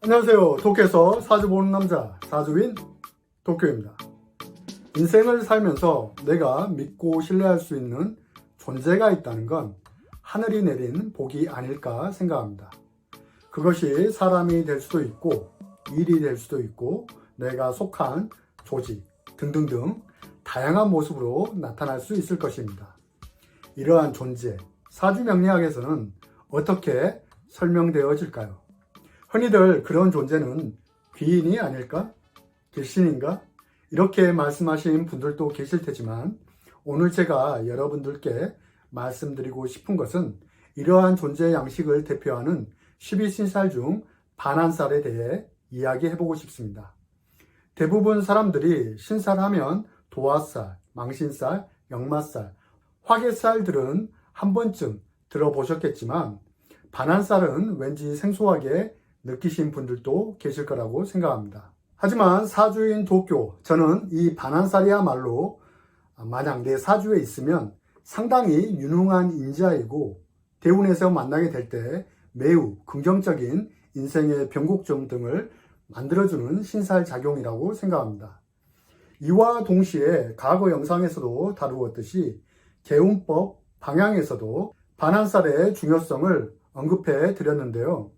안녕하세요. 도쿄에서 사주 보는 남자 사주인 도쿄입니다. 인생을 살면서 내가 믿고 신뢰할 수 있는 존재가 있다는 건 하늘이 내린 복이 아닐까 생각합니다. 그것이 사람이 될 수도 있고 일이 될 수도 있고 내가 속한 조직 등등등 다양한 모습으로 나타날 수 있을 것입니다. 이러한 존재, 사주명리학에서는 어떻게 설명되어질까요? 흔히들 그런 존재는 귀인이 아닐까? 귀신인가? 이렇게 말씀하신 분들도 계실 테지만 오늘 제가 여러분들께 말씀드리고 싶은 것은 이러한 존재 양식을 대표하는 12신살 중 반한살에 대해 이야기해보고 싶습니다. 대부분 사람들이 신살하면 도화살, 망신살, 역마살, 화개살들은 한 번쯤 들어보셨겠지만 반한살은 왠지 생소하게 느끼신 분들도 계실 거라고 생각합니다. 하지만 사주인 도쿄, 저는 이 반한살이야말로 만약 내 사주에 있으면 상당히 유능한 인자이고 대운에서 만나게 될 때 매우 긍정적인 인생의 변곡점 등을 만들어주는 신살작용이라고 생각합니다. 이와 동시에 과거 영상에서도 다루었듯이 개운법 방향에서도 반한살의 중요성을 언급해 드렸는데요.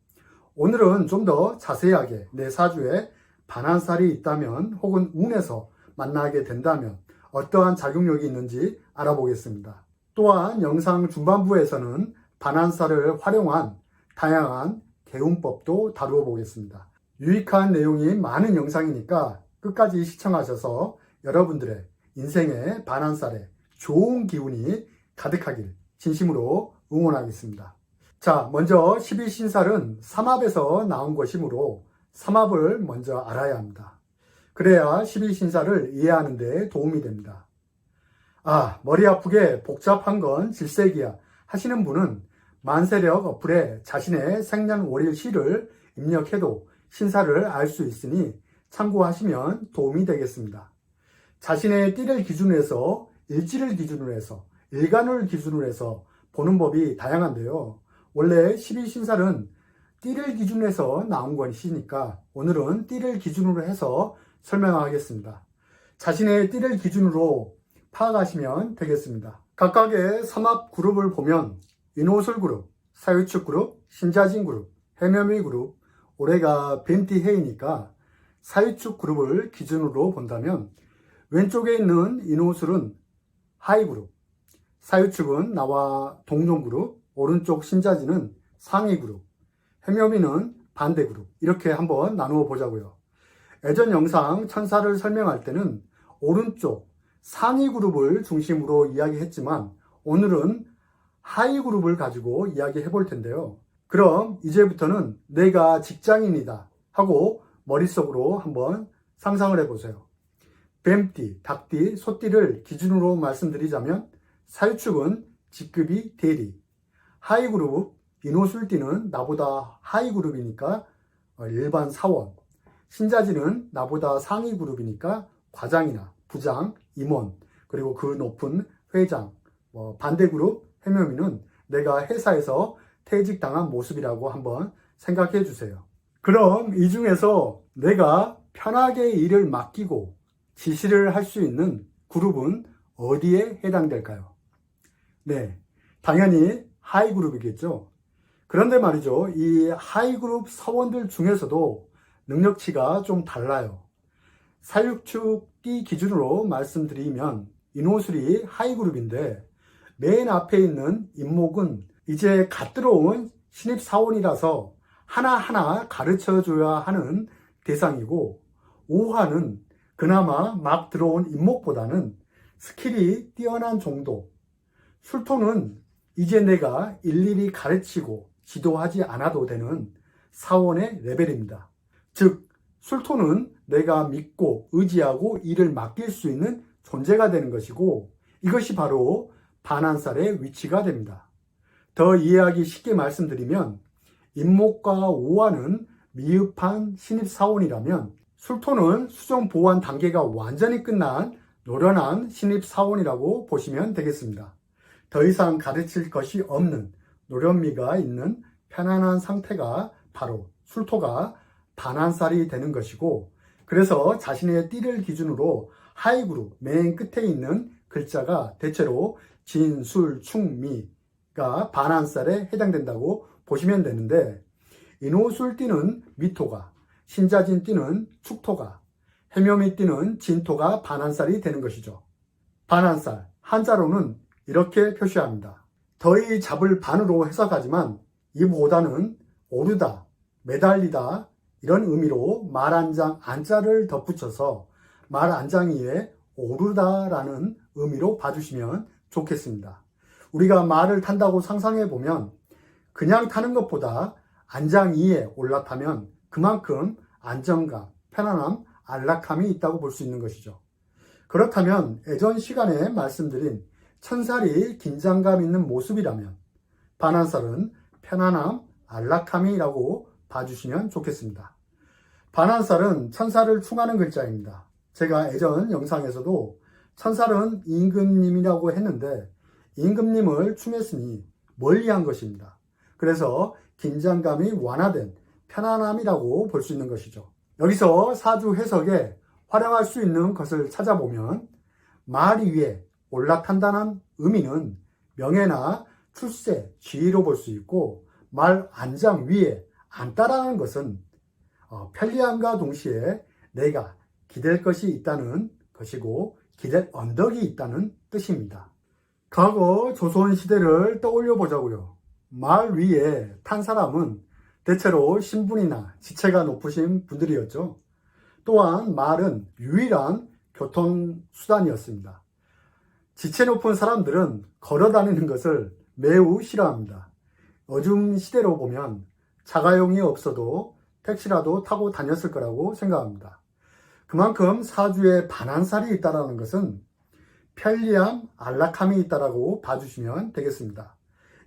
오늘은 좀 더 자세하게 내 사주에 반한살이 있다면 혹은 운에서 만나게 된다면 어떠한 작용력이 있는지 알아보겠습니다. 또한 영상 중반부에서는 반한살을 활용한 다양한 개운법도 다루어 보겠습니다. 유익한 내용이 많은 영상이니까 끝까지 시청하셔서 여러분들의 인생의 반한살에 좋은 기운이 가득하길 진심으로 응원하겠습니다. 자, 먼저 12신살은 삼합에서 나온 것이므로 삼합을 먼저 알아야 합니다. 그래야 12신살을 이해하는 데 도움이 됩니다. 머리 아프게 복잡한 건 질색이야 하시는 분은 만세력 어플에 자신의 생년월일시를 입력해도 신살을 알 수 있으니 참고하시면 도움이 되겠습니다. 자신의 띠를 기준으로 해서 일지를 기준으로 해서 일간을 기준으로 해서 보는 법이 다양한데요. 원래 12신살은 띠를 기준으로 해서 나온 것이니까 오늘은 띠를 기준으로 해서 설명하겠습니다. 자신의 띠를 기준으로 파악하시면 되겠습니다. 각각의 삼합 그룹을 보면 인호술 그룹, 사유축 그룹, 신자진 그룹, 해묘미 그룹, 올해가 벤티 해이니까 사유축 그룹을 기준으로 본다면 왼쪽에 있는 인호술은 하이 그룹, 사유축은 나와 동종 그룹, 오른쪽 신자진은 상위 그룹, 해묘미는 반대 그룹, 이렇게 한번 나누어 보자고요. 예전 영상 천사를 설명할 때는 오른쪽 상위 그룹을 중심으로 이야기했지만 오늘은 하위 그룹을 가지고 이야기해 볼 텐데요. 그럼 이제부터는 내가 직장인이다 하고 머릿속으로 한번 상상을 해보세요. 뱀띠, 닭띠, 소띠를 기준으로 말씀드리자면 사유축은 직급이 대리, 하이그룹, 인호술띠는 나보다 하이그룹이니까 일반 사원, 신자진은 나보다 상위 그룹이니까 과장이나 부장, 임원, 그리고 그 높은 회장, 반대 그룹, 해묘미는 내가 회사에서 퇴직당한 모습이라고 한번 생각해 주세요. 그럼 이 중에서 내가 편하게 일을 맡기고 지시를 할 수 있는 그룹은 어디에 해당될까요? 네, 당연히 하이그룹이겠죠. 그런데 말이죠, 이 하이그룹 사원들 중에서도 능력치가 좀 달라요. 사유축 띠 기준으로 말씀드리면 인호술이 하이그룹인데 맨 앞에 있는 인목은 이제 갓 들어온 신입사원이라서 하나하나 가르쳐줘야 하는 대상이고, 오화는 그나마 막 들어온 인목보다는 스킬이 뛰어난 정도, 술토는 이제 내가 일일이 가르치고 지도하지 않아도 되는 사원의 레벨입니다. 즉, 술토는 내가 믿고 의지하고 일을 맡길 수 있는 존재가 되는 것이고, 이것이 바로 반한살의 위치가 됩니다. 더 이해하기 쉽게 말씀드리면 인목과 오화는 미흡한 신입사원이라면 술토는 수정 보완 단계가 완전히 끝난 노련한 신입사원이라고 보시면 되겠습니다. 더 이상 가르칠 것이 없는 노련미가 있는 편안한 상태가 바로 술토가 반환살이 되는 것이고, 그래서 자신의 띠를 기준으로 하이그룹 맨 끝에 있는 글자가 대체로 진, 술, 충, 미가 반환살에 해당된다고 보시면 되는데, 인호술띠는 미토가, 신자진띠는 축토가, 해묘미띠는 진토가 반환살이 되는 것이죠. 반환살, 한자로는 이렇게 표시합니다. 더위 잡을 반으로 해석하지만 이보다는 오르다, 매달리다 이런 의미로 말안장 안자를 덧붙여서 말안장이에 오르다라는 의미로 봐주시면 좋겠습니다. 우리가 말을 탄다고 상상해 보면 그냥 타는 것보다 안장 위에 올라타면 그만큼 안정감, 편안함, 안락함이 있다고 볼 수 있는 것이죠. 그렇다면 예전 시간에 말씀드린 천살이 긴장감 있는 모습이라면 반환살은 편안함, 안락함이라고 봐주시면 좋겠습니다. 반환살은 천살을 충하는 글자입니다. 제가 예전 영상에서도 천살은 임금님이라고 했는데 임금님을 충했으니 멀리한 것입니다. 그래서 긴장감이 완화된 편안함이라고 볼 수 있는 것이죠. 여기서 사주 해석에 활용할 수 있는 것을 찾아보면 말 위에 올라탄다는 의미는 명예나 출세, 지위로 볼 수 있고 말 안장 위에 앉다라는 것은 편리함과 동시에 내가 기댈 것이 있다는 것이고 기댈 언덕이 있다는 뜻입니다. 과거 조선시대를 떠올려 보자고요. 말 위에 탄 사람은 대체로 신분이나 지체가 높으신 분들이었죠. 또한 말은 유일한 교통수단이었습니다. 지체 높은 사람들은 걸어 다니는 것을 매우 싫어합니다. 요즘 시대로 보면 자가용이 없어도 택시라도 타고 다녔을 거라고 생각합니다. 그만큼 사주에 반환살이 있다는 것은 편리함, 안락함이 있다고 봐주시면 되겠습니다.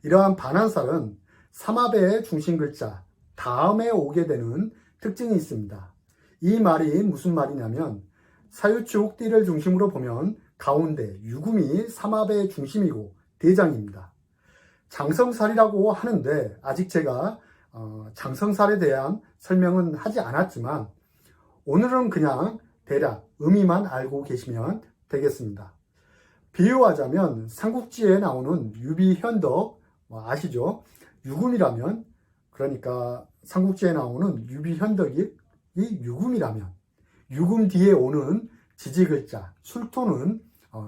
이러한 반환살은 삼합의 중심 글자 다음에 오게 되는 특징이 있습니다. 이 말이 무슨 말이냐면 사유축 띠를 중심으로 보면 가운데 유금이 삼합의 중심이고 대장입니다. 장성살이라고 하는데 아직 제가 장성살에 대한 설명은 하지 않았지만 오늘은 그냥 대략 의미만 알고 계시면 되겠습니다. 비유하자면 삼국지에 나오는 유비현덕 아시죠? 유금이라면 그러니까 삼국지에 나오는 유비현덕이 유금이라면 유금 뒤에 오는 지지글자 술토는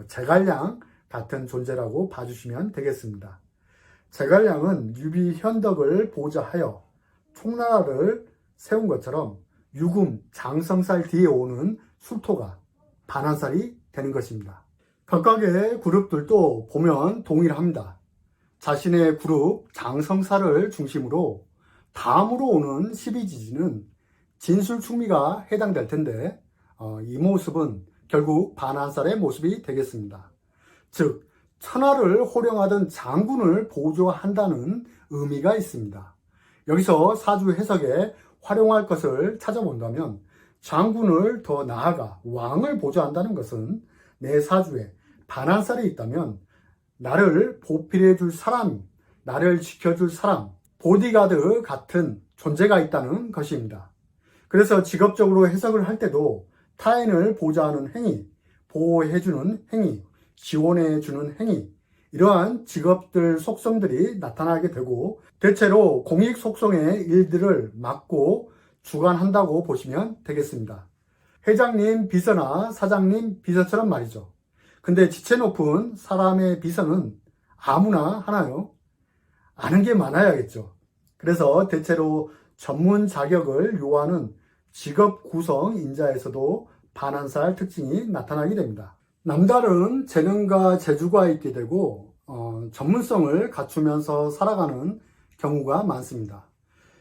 제갈량 같은 존재라고 봐주시면 되겠습니다. 제갈량은 유비현덕을 보좌하여 총나라를 세운 것처럼 유금 장성살 뒤에 오는 술토가 반환살이 되는 것입니다. 각각의 그룹들도 보면 동일합니다. 자신의 그룹 장성살을 중심으로 다음으로 오는 12지지는 진술충미가 해당될 텐데 이 모습은 결국 반환살의 모습이 되겠습니다. 즉 천하를 호령하던 장군을 보조한다는 의미가 있습니다. 여기서 사주 해석에 활용할 것을 찾아본다면 장군을 더 나아가 왕을 보조한다는 것은 내 사주에 반환살이 있다면 나를 보필해 줄 사람, 나를 지켜줄 사람, 보디가드 같은 존재가 있다는 것입니다. 그래서 직업적으로 해석을 할 때도 타인을 보좌하는 행위, 보호해주는 행위, 지원해주는 행위, 이러한 직업들 속성들이 나타나게 되고 대체로 공익 속성의 일들을 맡고 주관한다고 보시면 되겠습니다. 회장님 비서나 사장님 비서처럼 말이죠. 근데 지체 높은 사람의 비서는 아무나 하나요? 아는 게 많아야겠죠. 그래서 대체로 전문 자격을 요하는 직업 구성 인자에서도 반환살 특징이 나타나게 됩니다. 남다른 재능과 재주가 있게 되고 전문성을 갖추면서 살아가는 경우가 많습니다.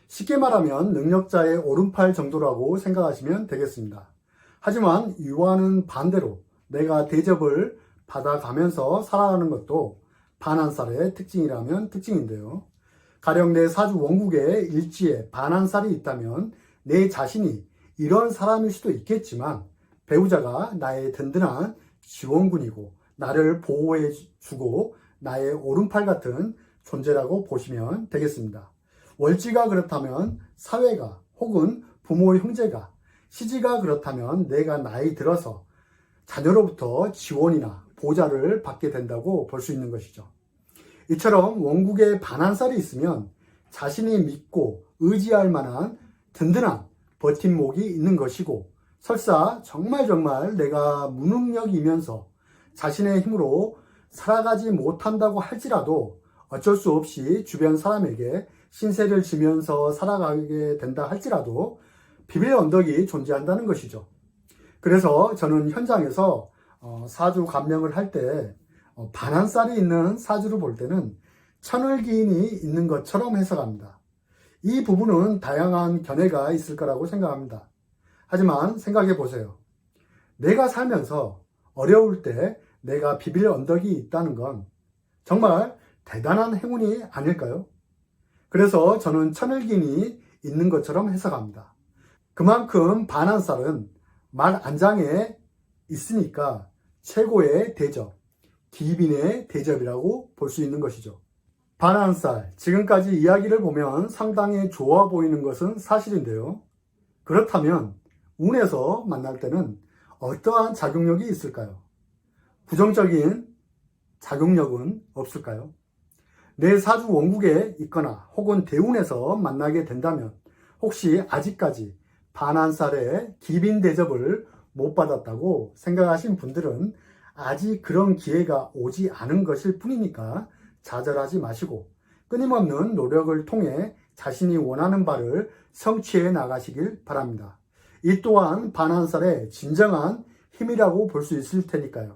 쉽게 말하면 능력자의 오른팔 정도라고 생각하시면 되겠습니다. 하지만 이와는 반대로 내가 대접을 받아가면서 살아가는 것도 반환살의 특징이라면 특징인데요. 가령 내 사주 원국에 일지에 반환살이 있다면 내 자신이 이런 사람일 수도 있겠지만 배우자가 나의 든든한 지원군이고 나를 보호해주고 나의 오른팔 같은 존재라고 보시면 되겠습니다. 월지가 그렇다면 사회가 혹은 부모 형제가 시지가 그렇다면 내가 나이 들어서 자녀로부터 지원이나 보좌를 받게 된다고 볼 수 있는 것이죠. 이처럼 원국에 반한살이 있으면 자신이 믿고 의지할 만한 든든한 버팀목이 있는 것이고, 설사 정말 내가 무능력이면서 자신의 힘으로 살아가지 못한다고 할지라도 어쩔 수 없이 주변 사람에게 신세를 지면서 살아가게 된다 할지라도 비빌 언덕이 존재한다는 것이죠. 그래서 저는 현장에서 사주 감명을 할 때 반한살이 있는 사주를 볼 때는 천을기인이 있는 것처럼 해석합니다. 이 부분은 다양한 견해가 있을 거라고 생각합니다. 하지만 생각해 보세요. 내가 살면서 어려울 때 내가 비빌 언덕이 있다는 건 정말 대단한 행운이 아닐까요? 그래서 저는 천을기인이 있는 것처럼 해석합니다. 그만큼 반한살은 말 안장에 있으니까 최고의 대접, 기빈의 대접이라고 볼 수 있는 것이죠. 반한살, 지금까지 이야기를 보면 상당히 좋아 보이는 것은 사실인데요. 그렇다면 운에서 만날 때는 어떠한 작용력이 있을까요? 부정적인 작용력은 없을까요? 내 사주 원국에 있거나 혹은 대운에서 만나게 된다면 혹시 아직까지 반한살의 기빈 대접을 못 받았다고 생각하신 분들은 아직 그런 기회가 오지 않은 것일 뿐이니까 좌절하지 마시고 끊임없는 노력을 통해 자신이 원하는 바를 성취해 나가시길 바랍니다. 이 또한 반한살의 진정한 힘이라고 볼 수 있을 테니까요.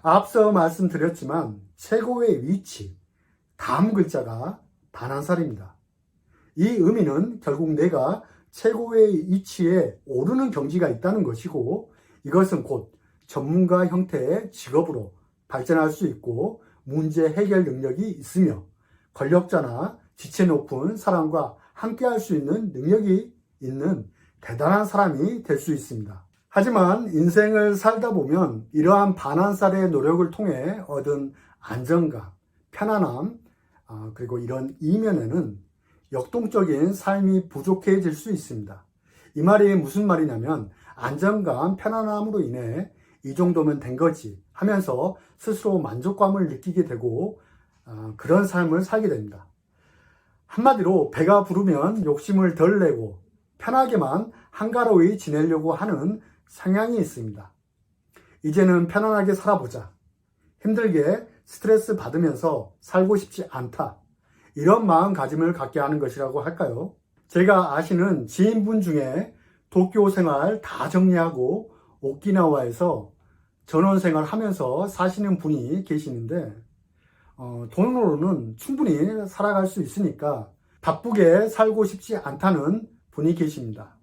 앞서 말씀드렸지만 최고의 위치, 다음 글자가 반한살입니다. 이 의미는 결국 내가 최고의 위치에 오르는 경지가 있다는 것이고, 이것은 곧 전문가 형태의 직업으로 발전할 수 있고 문제 해결 능력이 있으며 권력자나 지체 높은 사람과 함께 할 수 있는 능력이 있는 대단한 사람이 될 수 있습니다. 하지만 인생을 살다 보면 이러한 반한살의 노력을 통해 얻은 안정감, 편안함, 그리고 이런 이면에는 역동적인 삶이 부족해질 수 있습니다. 이 말이 무슨 말이냐면 안정감, 편안함으로 인해 이 정도면 된 거지 하면서 스스로 만족감을 느끼게 되고 그런 삶을 살게 됩니다. 한마디로 배가 부르면 욕심을 덜 내고 편하게만 한가로이 지내려고 하는 성향이 있습니다. 이제는 편안하게 살아보자, 힘들게 스트레스 받으면서 살고 싶지 않다, 이런 마음가짐을 갖게 하는 것이라고 할까요? 제가 아시는 지인분 중에 도쿄 생활 다 정리하고 오키나와에서 전원생활 하면서 사시는 분이 계시는데 돈으로는 충분히 살아갈 수 있으니까 바쁘게 살고 싶지 않다는 분이 계십니다.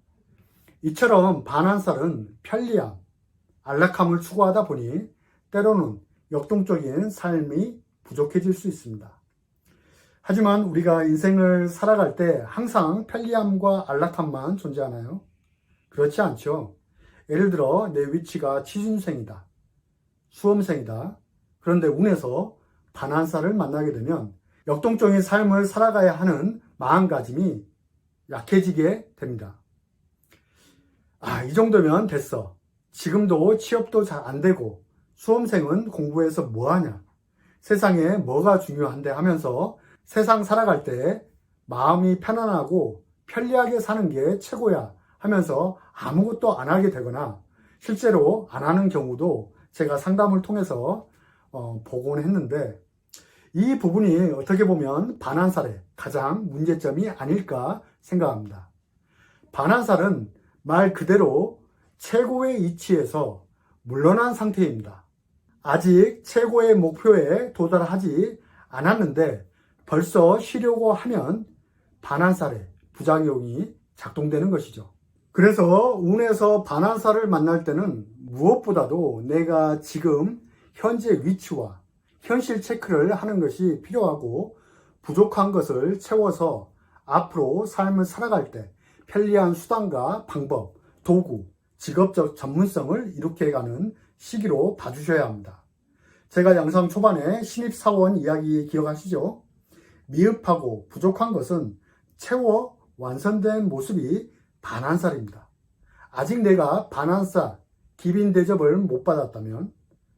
이처럼 반한살은 편리함, 안락함을 추구하다 보니 때로는 역동적인 삶이 부족해질 수 있습니다. 하지만 우리가 인생을 살아갈 때 항상 편리함과 안락함만 존재하나요? 그렇지 않죠. 예를 들어 내 위치가 취준생이다, 수험생이다. 그런데 운에서 반한살을 만나게 되면 역동적인 삶을 살아가야 하는 마음가짐이 약해지게 됩니다. 이 정도면 됐어. 지금도 취업도 잘 안 되고 수험생은 공부해서 뭐하냐, 세상에 뭐가 중요한데 하면서 세상 살아갈 때 마음이 편안하고 편리하게 사는 게 최고야 하면서 아무것도 안 하게 되거나 실제로 안 하는 경우도 제가 상담을 통해서 보곤 했는데, 이 부분이 어떻게 보면 반한살의 가장 문제점이 아닐까 생각합니다. 반한살은 말 그대로 최고의 위치에서 물러난 상태입니다. 아직 최고의 목표에 도달하지 않았는데 벌써 쉬려고 하면 반한살의 부작용이 작동되는 것이죠. 그래서 운에서 반한살을 만날 때는 무엇보다도 내가 지금 현재 위치와 현실 체크를 하는 것이 필요하고, 부족한 것을 채워서 앞으로 삶을 살아갈 때 편리한 수단과 방법, 도구, 직업적 전문성을 이룩해가는 시기로 봐주셔야 합니다. 제가 영상 초반에 신입사원 이야기 기억하시죠? 미흡하고 부족한 것은 채워 완성된 모습이 반환살입니다. 아직 내가 반환살 기빈 대접을 못 받았다면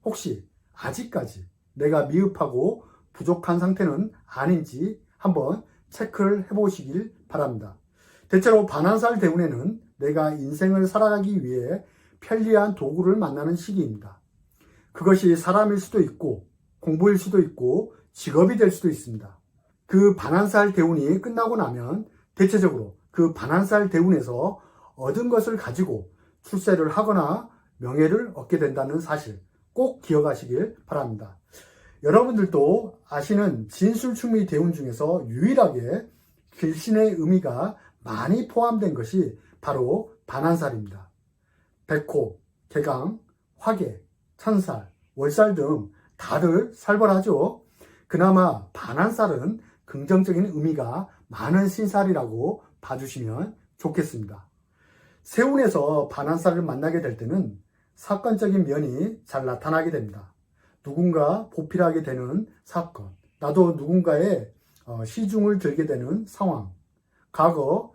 혹시 아직까지 내가 미흡하고 부족한 상태는 아닌지 한번 체크를 해보시길 바랍니다. 대체로 반환살 대운에는 내가 인생을 살아가기 위해 편리한 도구를 만나는 시기입니다. 그것이 사람일 수도 있고 공부일 수도 있고 직업이 될 수도 있습니다. 그 반환살 대운이 끝나고 나면 대체적으로 그 반환살 대운에서 얻은 것을 가지고 출세를 하거나 명예를 얻게 된다는 사실 꼭 기억하시길 바랍니다. 여러분들도 아시는 진술충미 대운 중에서 유일하게 길신의 의미가 많이 포함된 것이 바로 반환살입니다. 백호, 개강, 화개, 천살, 월살 등 다들 살벌하죠. 그나마 반환살은 긍정적인 의미가 많은 신살이라고 봐주시면 좋겠습니다. 세운에서 반환살을 만나게 될 때는 사건적인 면이 잘 나타나게 됩니다. 누군가 보필하게 되는 사건, 나도 누군가의 시중을 들게 되는 상황, 과거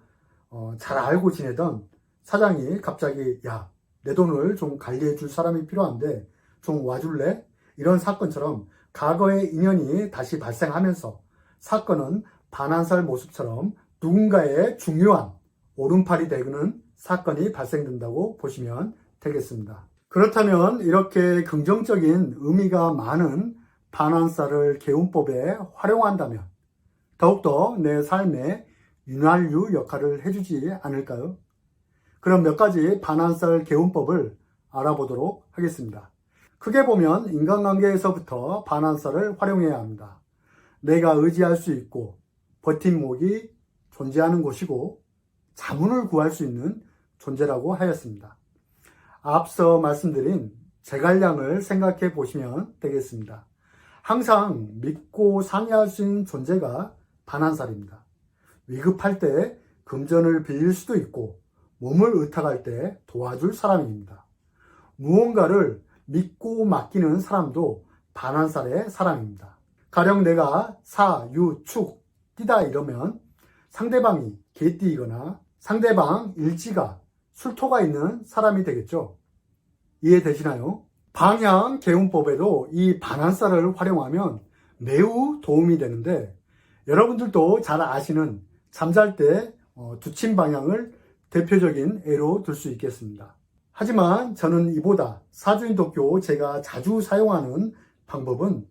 잘 알고 지내던 사장이 갑자기 야, 내 돈을 좀 관리해 줄 사람이 필요한데 좀 와줄래? 이런 사건처럼 과거의 인연이 다시 발생하면서 사건은 반환살 모습처럼 누군가의 중요한 오른팔이 되는 사건이 발생된다고 보시면 되겠습니다. 그렇다면 이렇게 긍정적인 의미가 많은 반환살을 개운법에 활용한다면 더욱더 내 삶에 윤활유 역할을 해주지 않을까요? 그럼 몇 가지 반환살 개운법을 알아보도록 하겠습니다. 크게 보면 인간관계에서부터 반환살을 활용해야 합니다. 내가 의지할 수 있고 버팀목이 존재하는 곳이고 자문을 구할 수 있는 존재라고 하였습니다. 앞서 말씀드린 제갈량을 생각해 보시면 되겠습니다. 항상 믿고 상의할 수 있는 존재가 반환살입니다. 위급할 때 금전을 빌릴 수도 있고 몸을 의탁할 때 도와줄 사람입니다. 무언가를 믿고 맡기는 사람도 반환살의 사람입니다. 가령 내가 사, 유, 축, 띠다 이러면 상대방이 개띠이거나 상대방 일지가 술토가 있는 사람이 되겠죠. 이해되시나요? 방향 개운법에도 이 반환살을 활용하면 매우 도움이 되는데 여러분들도 잘 아시는 잠잘 때 두침 방향을 대표적인 예로 들 수 있겠습니다. 하지만 저는 이보다 사주인도교 제가 자주 사용하는 방법은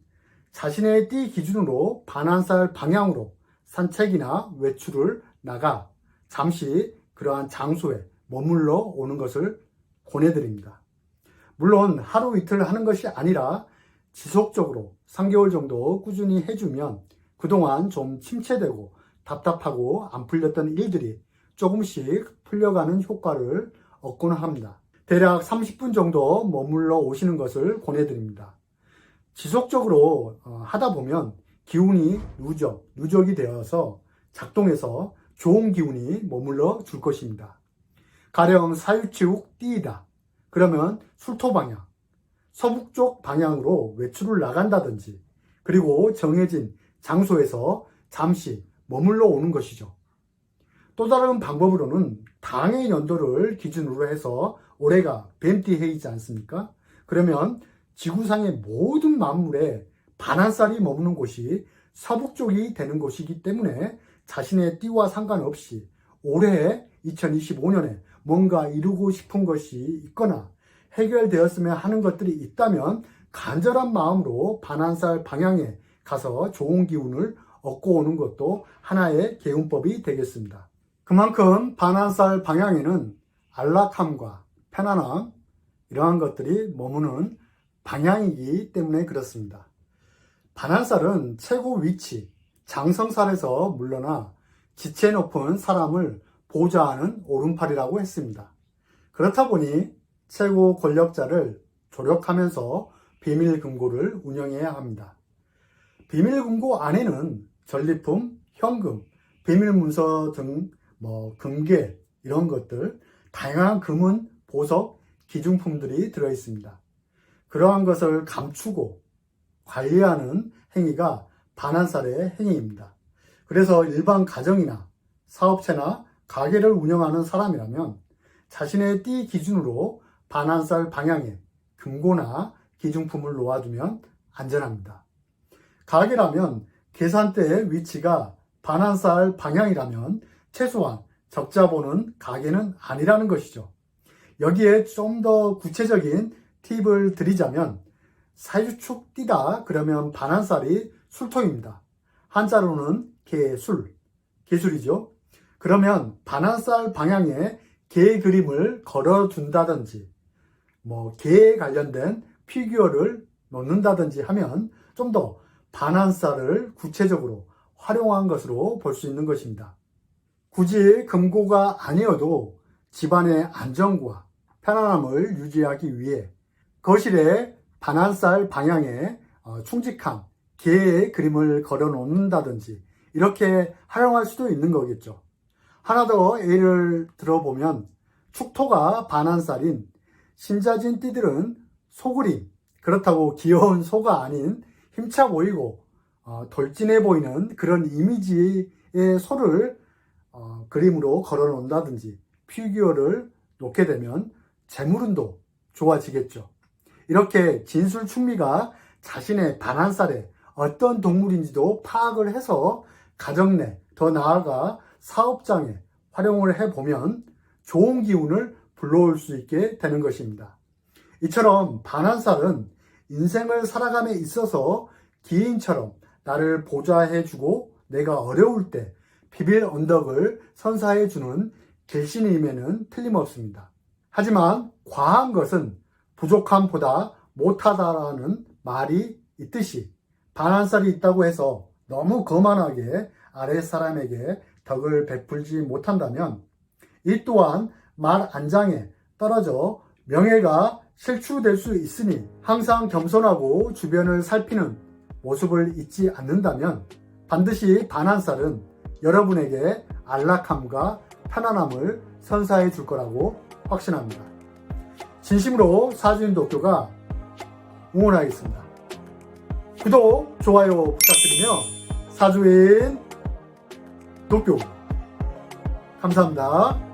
자신의 띠 기준으로 반환살 방향으로 산책이나 외출을 나가 잠시 그러한 장소에 머물러 오는 것을 권해드립니다. 물론 하루 이틀 하는 것이 아니라 지속적으로 3개월 정도 꾸준히 해주면 그동안 좀 침체되고 답답하고 안 풀렸던 일들이 조금씩 풀려가는 효과를 얻곤 합니다. 대략 30분 정도 머물러 오시는 것을 권해드립니다. 지속적으로 하다 보면 기운이 누적이 되어서 작동해서 좋은 기운이 머물러 줄 것입니다. 가령 사유치욱 띠이다. 그러면 술토 방향, 서북쪽 방향으로 외출을 나간다든지 그리고 정해진 장소에서 잠시 머물러 오는 것이죠. 또 다른 방법으로는 당의 연도를 기준으로 해서 올해가 뱀띠 해이지 않습니까? 그러면 지구상의 모든 만물에 반환살이 머무는 곳이 서북쪽이 되는 곳이기 때문에 자신의 띠와 상관없이 올해 2025년에 뭔가 이루고 싶은 것이 있거나 해결되었으면 하는 것들이 있다면 간절한 마음으로 반환살 방향에 가서 좋은 기운을 얻고 오는 것도 하나의 개운법이 되겠습니다. 그만큼 반환살 방향에는 안락함과 편안함 이러한 것들이 머무는 방향이기 때문에 그렇습니다. 반환살은 최고 위치, 장성살에서 물러나 지체 높은 사람을 보좌하는 오른팔이라고 했습니다. 그렇다 보니 최고 권력자를 조력하면서 비밀금고를 운영해야 합니다. 비밀금고 안에는 전리품, 현금, 비밀문서 등 금괴 이런 것들 다양한 금은, 보석, 기중품들이 들어있습니다. 그러한 것을 감추고 관리하는 행위가 반환살의 행위입니다. 그래서 일반 가정이나 사업체나 가게를 운영하는 사람이라면 자신의 띠 기준으로 반환살 방향에 금고나 기중품을 놓아두면 안전합니다. 가게라면 계산대의 위치가 반환살 방향이라면 최소한 적자 보는 가게는 아니라는 것이죠. 여기에 좀 더 구체적인 팁을 드리자면 사유축 띠다 그러면 반환살이 술토입니다. 한자로는 개술이죠. 그러면 반환살 방향에 개 그림을 걸어둔다든지 개에 관련된 피규어를 놓는다든지 하면 좀 더 반환살을 구체적으로 활용한 것으로 볼 수 있는 것입니다. 굳이 금고가 아니어도 집안의 안정과 편안함을 유지하기 위해 거실에 반환살 방향에 충직한 개의 그림을 걸어 놓는다든지 이렇게 활용할 수도 있는 거겠죠. 하나 더 예를 들어보면 축토가 반환살인 신자진 띠들은 소그림, 그렇다고 귀여운 소가 아닌 힘차 보이고 돌진해 보이는 그런 이미지의 소를 그림으로 걸어 놓는다든지 피규어를 놓게 되면 재물운도 좋아지겠죠. 이렇게 진술충미가 자신의 반환살에 어떤 동물인지도 파악을 해서 가정 내, 더 나아가 사업장에 활용을 해보면 좋은 기운을 불러올 수 있게 되는 것입니다. 이처럼 반환살은 인생을 살아감에 있어서 기인처럼 나를 보좌해주고 내가 어려울 때 비빌 언덕을 선사해주는 길신임에는 틀림없습니다. 하지만 과한 것은 부족함보다 못하다라는 말이 있듯이 반환살이 있다고 해서 너무 거만하게 아랫사람에게 덕을 베풀지 못한다면 이 또한 말 안장에 떨어져 명예가 실추될 수 있으니 항상 겸손하고 주변을 살피는 모습을 잊지 않는다면 반드시 반환살은 여러분에게 안락함과 편안함을 선사해 줄 거라고 확신합니다. 진심으로 사주인 도쿄가 응원하겠습니다. 구독, 좋아요 부탁드리며 사주인 도쿄 감사합니다.